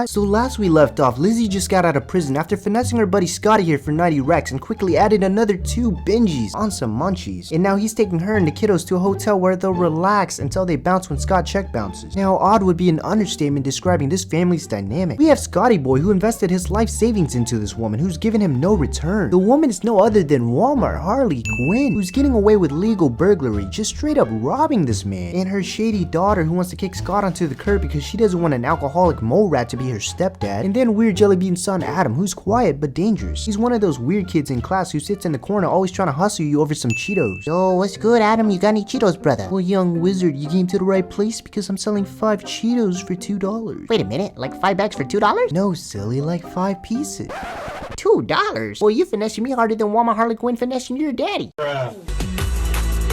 So last we left off, Lizzie just got out of prison after finessing her buddy Scotty here for 90 racks and quickly added another 2 binges on some munchies. And now he's taking her and the kiddos to a hotel where they'll relax until they bounce when Scott check bounces. Now odd would be an understatement describing this family's dynamic. We have Scotty boy who invested his life savings into this woman who's given him no return. The woman is no other than Walmart Harley Quinn, who's getting away with legal burglary, just straight up robbing this man. And her shady daughter who wants to kick Scott onto the curb because she doesn't want an alcoholic mole rat to be her stepdad. And then weird jellybean son Adam, who's quiet but dangerous. He's one of those weird kids in class who sits in the corner always trying to hustle you over some Cheetos. Yo, what's good, Adam? You got any Cheetos, brother? Well, young wizard, you came to the right place because I'm selling 5 Cheetos for $2. Wait a minute, like 5 bags for $2? No, silly, like 5 pieces. $2? Boy, you finessing me harder than Walmart Harley Quinn finessing your daddy.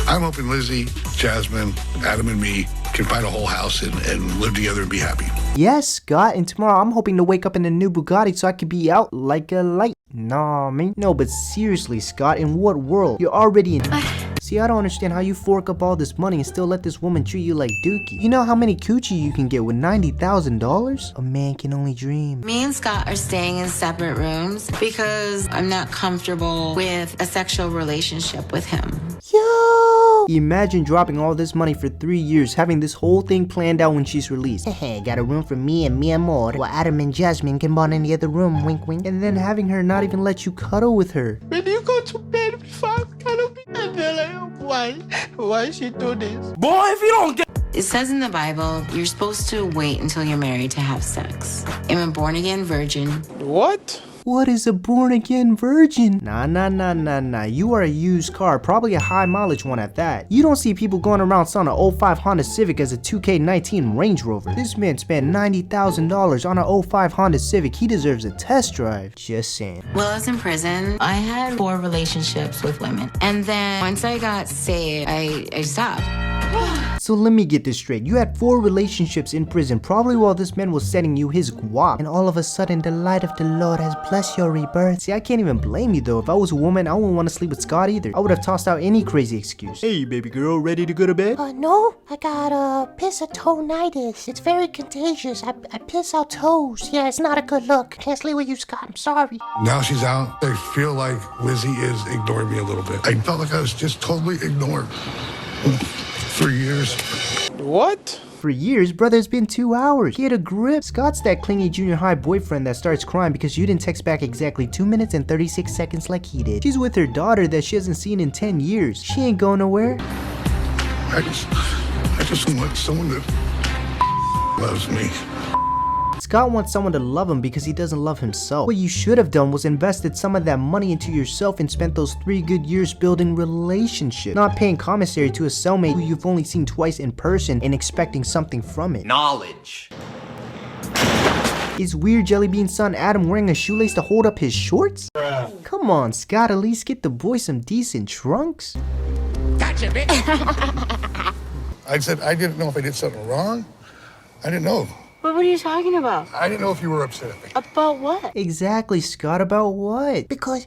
I'm hoping Lizzie, Jasmine, Adam, and me can find a whole house and live together and be happy. Yes, Scott, and tomorrow I'm hoping to wake up in a new Bugatti so I could be out like a light. Nah, man. No, but seriously, Scott, in what world? You're already in... See, I don't understand how you fork up all this money and still let this woman treat you like dookie. You know how many coochie you can get with $90,000? A man can only dream. Me and Scott are staying in separate rooms because I'm not comfortable with a sexual relationship with him. Yo! Imagine dropping all this money for 3 years, having this whole thing planned out when she's released. Hey, got a room for me and mi amor, while Adam and Jasmine can bond in the other room, wink wink. And then having her not even let you cuddle with her. When you go to bed before I cuddle me, and they're like, why she do this? Boy, if you don't get... It says in the Bible, you're supposed to wait until you're married to have sex. I'm a born-again virgin. What? What is a born-again virgin? Nah. You are a used car, probably a high mileage one at that. You don't see people going around selling an 05 Honda Civic as a 2K19 Range Rover. This man spent $90,000 on an 05 Honda Civic. He deserves a test drive. Just saying. While I was in prison, I had 4 relationships with women. And then once I got saved, I stopped. So let me get this straight. You had 4 relationships in prison, probably while this man was sending you his guap. And all of a sudden, the light of the Lord has blessed your rebirth. See, I can't even blame you though. If I was a woman, I wouldn't want to sleep with Scott either. I would have tossed out any crazy excuse. Hey, baby girl, ready to go to bed? No, I got pissatonitis. It's very contagious. I piss out toes. Yeah, it's not a good look. Can't sleep with you, Scott. I'm sorry. Now she's out. I feel like Lizzie is ignoring me a little bit. I felt like I was just totally ignored. 3 years. What? For years, brother, it's been 2 hours. Get a grip. Scott's that clingy junior high boyfriend that starts crying because you didn't text back exactly 2 minutes and 36 seconds like he did. She's with her daughter that she hasn't seen in 10 years. She ain't going nowhere. I just want someone that loves me. Scott wants someone to love him because he doesn't love himself. What you should have done was invested some of that money into yourself and spent those 3 good years building relationships, not paying commissary to a cellmate who you've only seen twice in person and expecting something from it. Knowledge. Is weird jellybean son Adam wearing a shoelace to hold up his shorts? Come on, Scott, at least get the boy some decent trunks. Gotcha, bitch. I said I didn't know if I did something wrong. I didn't know. What were you talking about? I didn't know if you were upset at me. About what? Exactly, Scott, about what? Because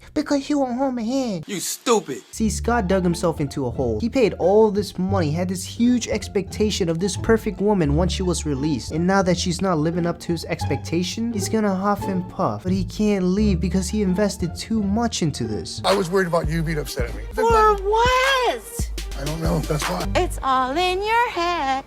you won't hold my hand. You stupid. See, Scott dug himself into a hole. He paid all this money, had this huge expectation of this perfect woman once she was released. And now that she's not living up to his expectation, he's gonna huff and puff. But he can't leave because he invested too much into this. I was worried about you being upset at me. For what? I don't know. That's why. It's all in your head.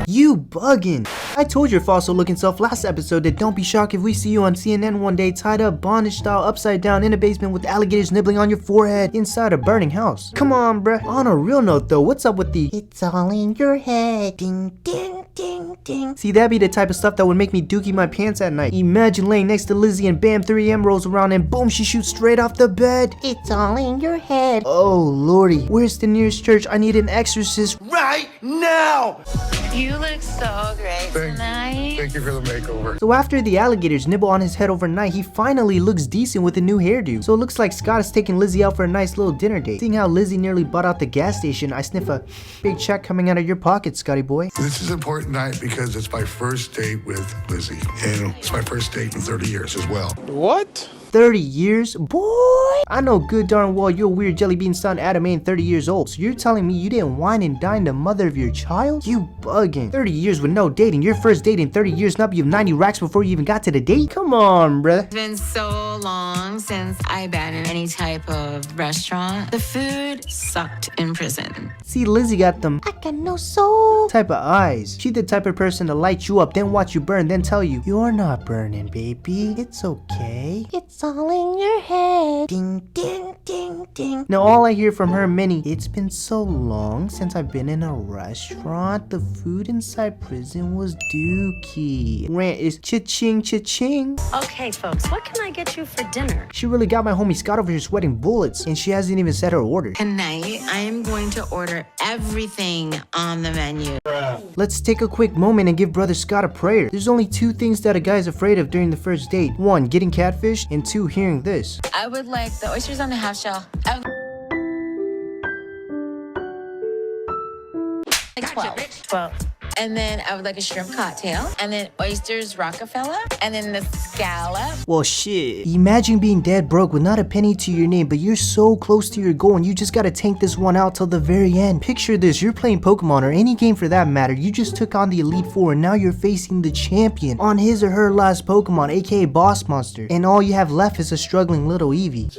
You bugging. I told your fossil looking self last episode that don't be shocked if we see you on CNN one day tied up bondage style upside down in a basement with alligators nibbling on your forehead inside a burning house. Come on, bruh. On a real note though, what's up with the It's all in your head. Ding, ding, ding, ding. See, that'd be the type of stuff that would make me dookie my pants at night. Imagine laying next to Lizzie and bam, 3am rolls around and boom, she shoots straight off the bed. It's all in your head. Oh lordy, where's the nearest church? I need an exorcist Right now. You look so great tonight. Thank you for the makeover. So after the alligators nibble on his head overnight, he finally looks decent with a new hairdo. So it looks like Scott is taking Lizzie out for a nice little dinner date. Seeing how Lizzie nearly bought out the gas station, I sniff a big check coming out of your pocket, Scotty boy. This is an important night because it's my first date with Lizzie. And it's my first date in 30 years as well. What? 30 years? Boy! boy? I know good darn well your weird jelly bean son Adam ain't 30 years old, so you're telling me you didn't wine and dine the mother of your child? You bugging. 30 years with no dating. Your first date in 30 years, not you have 90 racks before you even got to the date? Come on, bruh. It's been so long since I've been in any type of restaurant. The food sucked in prison. See, Lizzie got them I got no soul. type of eyes. She the type of person to light you up, then watch you burn, then tell you, you're not burning, baby. It's okay. It's all in your head. Ding, ding, ding, ding. Now all I hear from her many, it's been so long since I've been in a restaurant. The food inside prison was dookie. Rant is cha-ching, cha-ching. Okay, folks, what can I get you for dinner? She really got my homie Scott over here sweating bullets, and she hasn't even said her order. Tonight, I am going to order everything on the menu. Let's take a quick moment and give brother Scott a prayer. There's only two things that a guy's afraid of during the first date. One, getting catfished, and two, hearing this. I would like the oysters on the half shell. I would like 12. And then I would like a shrimp cocktail. And then oysters Rockefeller. And then the scallop. Well, shit. Imagine being dead broke with not a penny to your name, but you're so close to your goal and you just gotta tank this one out till the very end. Picture this, you're playing Pokemon or any game for that matter. You just took on the Elite Four and now you're facing the champion on his or her last Pokemon, aka Boss Monster. And all you have left is a struggling little Eevee.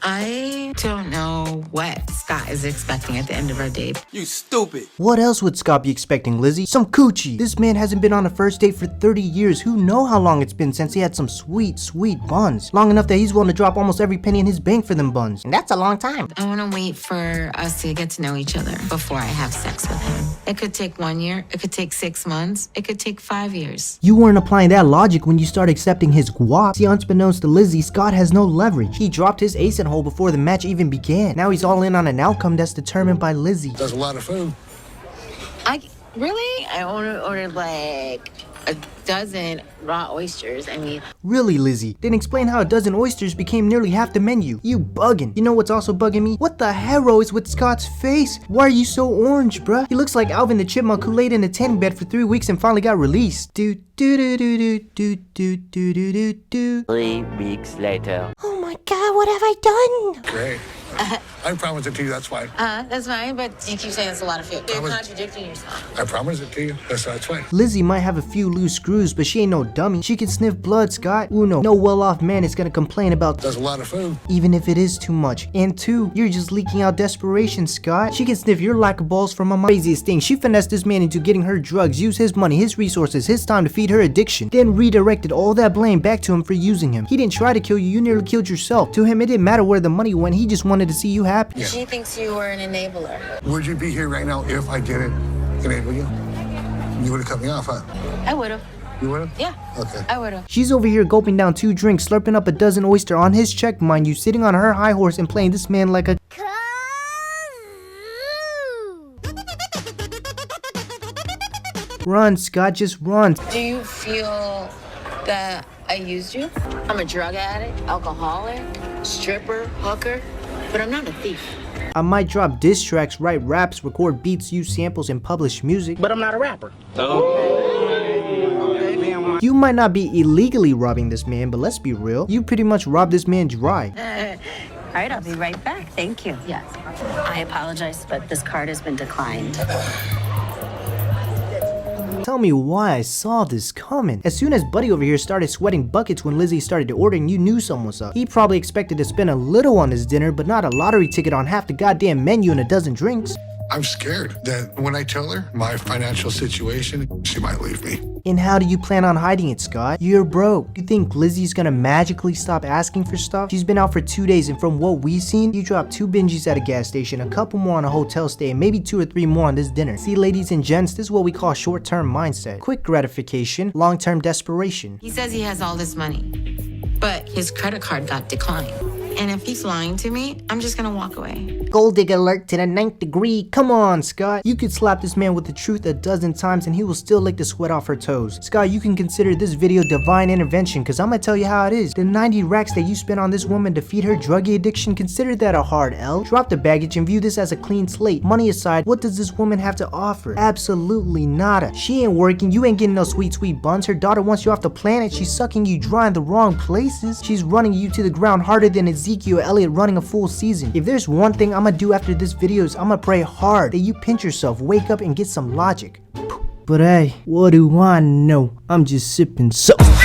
I don't know what Scott is expecting at the end of our date. You stupid. What else would Scott be expecting, Lizzie? Some coochie. This man hasn't been on a first date for 30 years. Who know how long it's been since he had some sweet, sweet buns. Long enough that he's willing to drop almost every penny in his bank for them buns. And that's a long time. I want to wait for us to get to know each other before I have sex with him. It could take 1 year. It could take 6 months. It could take 5 years. You weren't applying that logic when you started accepting his guap. See, unbeknownst to Lizzie, Scott has no leverage. He dropped his ace in hole before the match even began. Now he's all in on an outcome that's determined by Lizzie. That's a lot of food. I ordered like a dozen raw oysters. I mean, Really, Lizzie? Then explain how a dozen oysters became nearly half the menu. You bugging. You know what's also bugging me? What the hell is with Scott's face? Why are you so orange, bruh? He looks like Alvin the Chipmunk who laid in a tanning bed for 3 weeks and finally got released. Do do do do do do do do do do do. 3 weeks later. Oh my god, what have I done? Great. I promise it to you, that's fine. that's fine, but you keep saying it's a lot of food. You're contradicting yourself. I promise it to you, that's fine. Lizzie might have a few loose screws, but she ain't no dummy. She can sniff blood, Scott. Uno, no well-off man is gonna complain about That's a lot of food. even if it is too much. And two, you're just leaking out desperation, Scott. She can sniff your lack of balls from a mile. Craziest thing, she finessed this man into getting her drugs, used his money, his resources, his time to feed her addiction, then redirected all that blame back to him for using him. He didn't try to kill you, you nearly killed yourself. To him, it didn't matter where the money went, he just wanted to see you happy. Yeah. She thinks you were an enabler. Would you be here right now if I didn't enable you? You would have cut me off, huh? I would have. You would have? Yeah. Okay. I would have. She's over here gulping down 2 drinks, slurping up a dozen oyster on his check, mind you, sitting on her high horse and playing this man like a Run, Scott, just run. Do you feel that I used you? I'm a drug addict, alcoholic, stripper, hooker, but I'm not a thief. I might drop diss tracks, write raps, record beats, use samples, and publish music. But I'm not a rapper. You might not be illegally robbing this man, but let's be real. You pretty much robbed this man dry. All right, I'll be right back. Thank you. Yes. I apologize, but this card has been declined. Tell me why I saw this coming. As soon as Buddy over here started sweating buckets when Lizzie started ordering, you knew something was up. He probably expected to spend a little on his dinner, but not a lottery ticket on half the goddamn menu and a dozen drinks. I'm scared that when I tell her my financial situation, she might leave me. And how do you plan on hiding it, Scott? You're broke. You think Lizzie's gonna magically stop asking for stuff? She's been out for 2 days, and from what we've seen, you dropped 2 binges at a gas station, a couple more on a hotel stay, and maybe 2 or 3 more on this dinner. See, ladies and gents, this is what we call short-term mindset. Quick gratification, long-term desperation. He says he has all this money, but his credit card got declined. And if he's lying to me, I'm just gonna walk away. Gold digger alert to the 9th degree. Come on, Scott. You could slap this man with the truth a dozen times and he will still lick the sweat off her toes. Scott, you can consider this video divine intervention, cause I'm gonna tell you how it is. The 90 racks that you spent on this woman to feed her druggy addiction, consider that a hard L. Drop the baggage and view this as a clean slate. Money aside, what does this woman have to offer? Absolutely nada. She ain't working, you ain't getting no sweet, sweet buns. Her daughter wants you off the planet, she's sucking you dry in the wrong places. She's running you to the ground harder than a Z Ezekiel Elliott running a full season. If there's one thing I'ma do after this video is I'ma pray hard that you pinch yourself, wake up, and get some logic. But hey, what do I know? I'm just sipping sauce.